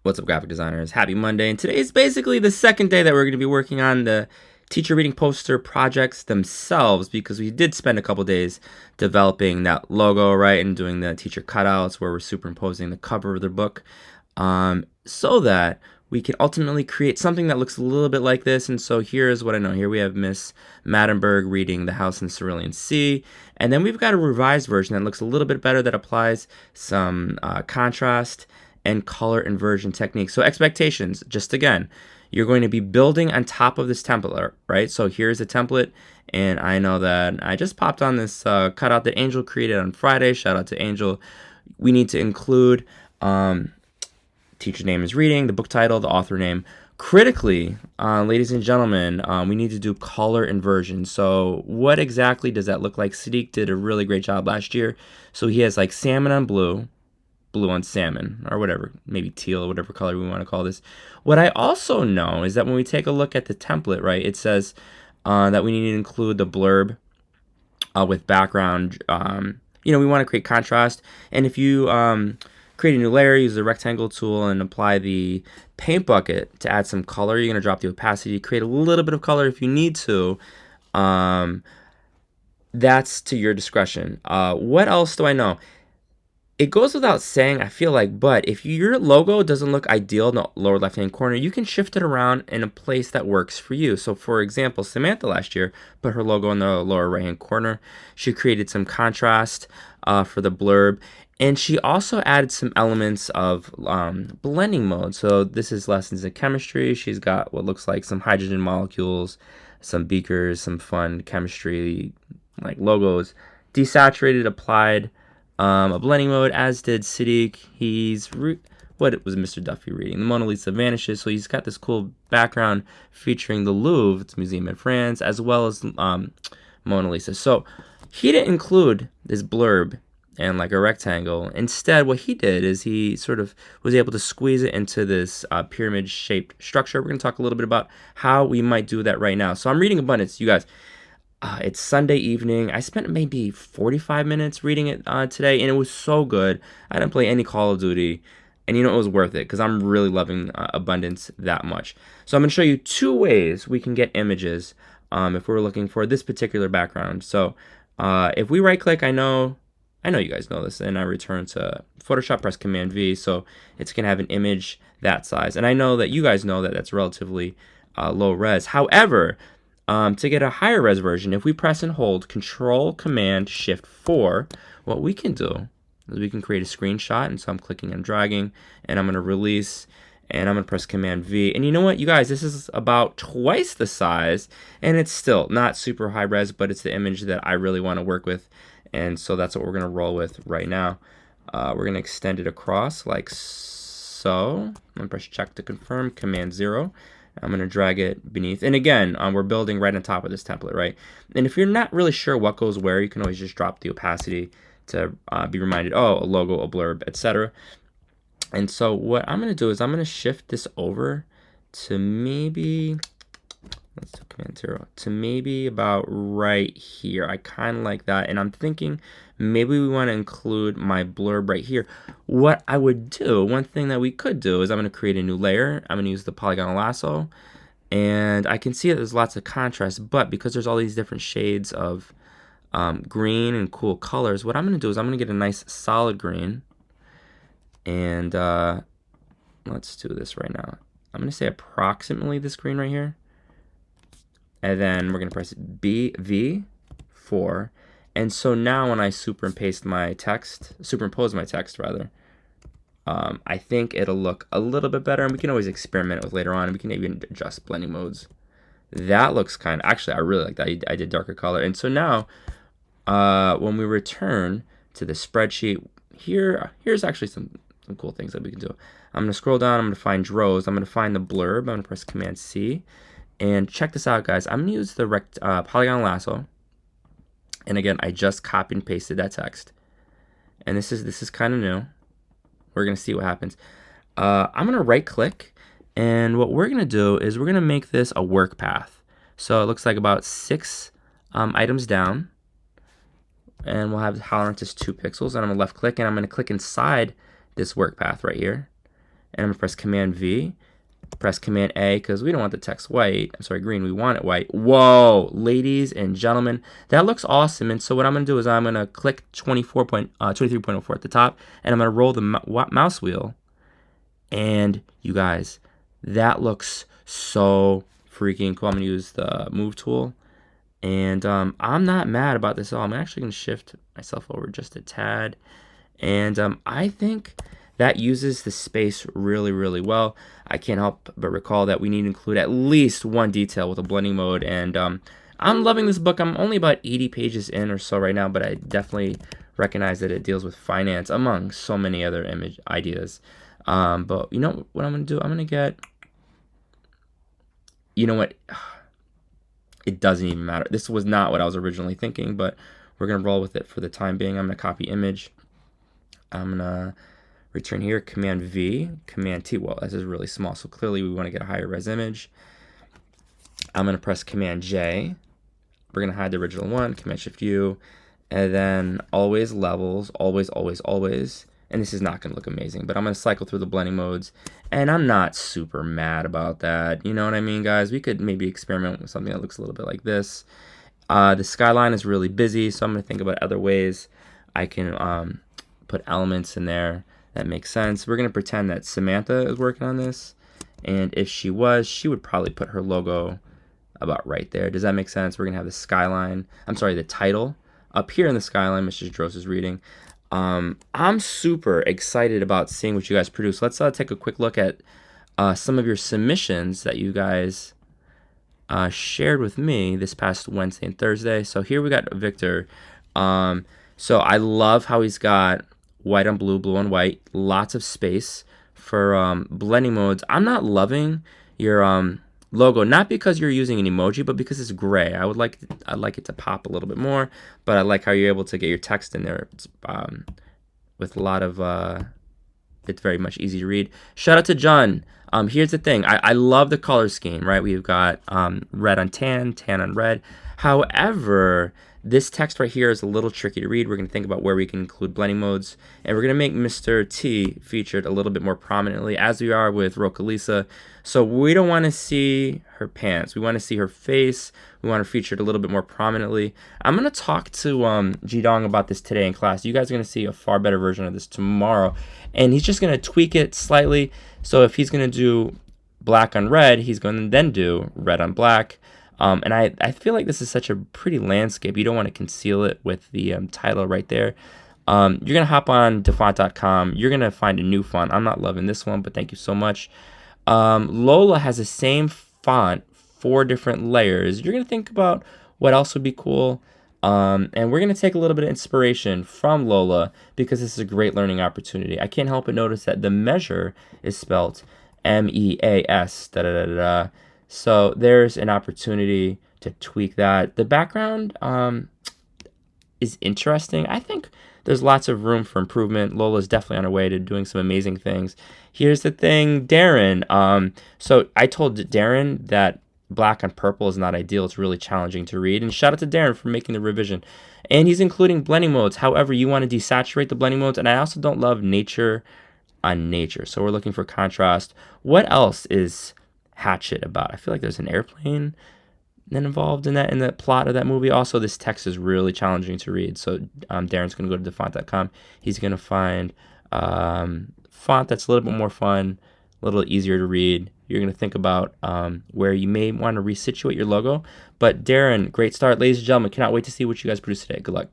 What's up, graphic designers? Happy Monday. And today is basically the second day that we're going to be working on the teacher reading poster projects themselves, because we did spend a couple days developing that logo, right, and doing the teacher cutouts where we're superimposing the cover of their book, so that we can ultimately create something that looks a little bit like this. And so here's what I know. Here we have Miss Maddenberg reading The House in Cerulean Sea. And then we've got a revised version that looks a little bit better, that applies some contrast and color inversion techniques. So expectations, just again, you're going to be building on top of this template, right? So here's a template, and I know that I just popped on this cutout that Angel created on Friday. Shout out to Angel. We need to include teacher name is reading, the book title, the author name. Critically, ladies and gentlemen, we need to do color inversion. So what exactly does that look like? Sadiq did a really great job last year. So he has like salmon on blue, blue on salmon, or whatever, maybe teal, or whatever color we want to call this. What I also know is that when we take a look at the template, right, it says that we need to include the blurb with background. We want to create contrast. And if you create a new layer, use the rectangle tool and apply the paint bucket to add some color, you're going to drop the opacity, create a little bit of color if you need to. That's to your discretion. What else do I know? It goes without saying, I feel like, but if your logo doesn't look ideal in the lower left-hand corner, you can shift it around in a place that works for you. So for example, Samantha last year put her logo in the lower right-hand corner. She created some contrast for the blurb, and she also added some elements of blending mode. So this is lessons in chemistry. She's got what looks like some hydrogen molecules, some beakers, some fun chemistry like logos. Desaturated, applied a blending mode, as did Sadiq. What was Mr. Duffy reading? The Mona Lisa Vanishes. So he's got this cool background featuring the Louvre, it's a museum in France, as well as Mona Lisa. So he didn't include this blurb and like a rectangle. Instead, what he did is he sort of was able to squeeze it into this pyramid-shaped structure. We're going to talk a little bit about how we might do that right now. So I'm reading Abundance, you guys. It's Sunday evening. I spent maybe 45 minutes reading it today, and it was so good. I didn't play any Call of Duty, and it was worth it because I'm really loving Abundance that much. So I'm going to show you two ways we can get images if we're looking for this particular background. So if we right-click, I know you guys know this, and I return to Photoshop, press Command V, so it's going to have an image that size. And I know that you guys know that that's relatively low res. However, to get a higher res version, if we press and hold Control Command Shift 4, what we can do is we can create a screenshot. And so I'm clicking and dragging, and I'm going to release, and I'm going to press Command V. And you know what, you guys, this is about twice the size, and it's still not super high res, but it's the image that I really want to work with. And so that's what we're going to roll with right now. We're going to extend it across like so. I'm going to press check to confirm, Command 0. I'm going to drag it beneath. And again, we're building right on top of this template, right? And if you're not really sure what goes where, you can always just drop the opacity to be reminded, oh, a logo, a blurb, etc. And so what I'm going to do is I'm going to shift this over to maybe, let's do Command 0, to maybe about right here. I kind of like that. And I'm thinking maybe we want to include my blurb right here. What I would do, one thing that we could do is I'm going to create a new layer. I'm going to use the polygonal lasso. And I can see that there's lots of contrast, but because there's all these different shades of green and cool colors, what I'm going to do is I'm going to get a nice solid green. And let's do this right now. I'm going to say approximately this green right here. And then we're going to press V4. And so now when I superimpose my text, I think it'll look a little bit better. And we can always experiment with later on. And we can even adjust blending modes. That looks actually, I really like that. I did darker color. And so now when we return to the spreadsheet, here's actually some cool things that we can do. I'm going to scroll down. I'm going to find rows. I'm going to find the blurb. I'm going to press Command C. And check this out, guys. I'm going to use the polygon lasso. And again, I just copied and pasted that text. And this is kind of new. We're going to see what happens. I'm going to right click. And what we're going to do is we're going to make this a work path. So it looks like about 6 items down. And we'll have the tolerance as 2 pixels. And I'm going to left click, and I'm going to click inside this work path right here. and I'm gonna press Command V, press Command A because we don't want the text white. I'm sorry, green. We want it white. Whoa, ladies and gentlemen, that looks awesome. And so what I'm gonna do is I'm gonna click 23.04 at the top, and I'm gonna roll the mouse wheel. And you guys, that looks so freaking cool. I'm gonna use the move tool, and I'm not mad about this at all. I'm actually gonna shift myself over just a tad, and I think that uses the space really, really well. I can't help but recall that we need to include at least one detail with a blending mode, and I'm loving this book. I'm only about 80 pages in or so right now, but I definitely recognize that it deals with finance among so many other image ideas. But you know what I'm gonna do? I'm gonna get, you know what? It doesn't even matter. This was not what I was originally thinking, but we're gonna roll with it for the time being. I'm gonna copy image. I'm gonna return here, Command V, Command T. Well, this is really small, so clearly we want to get a higher res image. I'm gonna press Command J. We're gonna hide the original one, Command Shift U, and then always levels, always, always, always. And this is not gonna look amazing, but I'm gonna cycle through the blending modes, and I'm not super mad about that. You know what I mean, guys? We could maybe experiment with something that looks a little bit like this. The skyline is really busy, so I'm gonna think about other ways I can put elements in there that make sense. We're gonna pretend that Samantha is working on this, and if she was, she would probably put her logo about right there. Does that make sense? We're gonna have the skyline, I'm sorry, the title up here in the skyline, Mr. Dross is reading. I'm super excited about seeing what you guys produce. Let's take a quick look at some of your submissions that you guys shared with me this past Wednesday and Thursday. So here we got Victor. So I love how he's got white on blue, blue on white, lots of space for blending modes. I'm not loving your logo, not because you're using an emoji, but because it's gray. I'd like it to pop a little bit more, but I like how you're able to get your text in there with a lot of it's very much easy to read. Shout out to John. Here's the thing, I love the color scheme, right? We've got red on tan, tan on red. However, this text right here is a little tricky to read. We're going to think about where we can include blending modes, and we're going to make Mr. T featured a little bit more prominently, as we are with Rokalisa. So we don't want to see her pants. We want to see her face. We want her featured a little bit more prominently. I'm going to talk to Jidong about this today in class. You guys are going to see a far better version of this tomorrow, and he's just going to tweak it slightly. So if he's going to do black on red, he's going to then do red on black. And I feel like this is such a pretty landscape. You don't want to conceal it with the title right there. You're going to hop on dafont.com. You're going to find a new font. I'm not loving this one, but thank you so much. Lola has the same font, 4 different layers. You're going to think about what else would be cool. And we're going to take a little bit of inspiration from Lola because this is a great learning opportunity. I can't help but notice that the measure is spelled MEAS. So there's an opportunity to tweak that. The background is interesting. I think there's lots of room for improvement. Lola's definitely on her way to doing some amazing things. Here's the thing, Darren. So I told Darren that black on purple is not ideal. It's really challenging to read. And shout out to Darren for making the revision. And he's including blending modes. However, you want to desaturate the blending modes. And I also don't love nature on nature. So we're looking for contrast. What else is Hatchet about? I feel like there's an airplane then involved in the plot of that movie. Also, this text is really challenging to read. So Darren's going to go to dafont.com. He's going to find font that's a little bit more fun, a little easier to read. You're going to think about where you may want to resituate your logo. But Darren, great start. Ladies and gentlemen, cannot wait to see what you guys produce today. Good luck.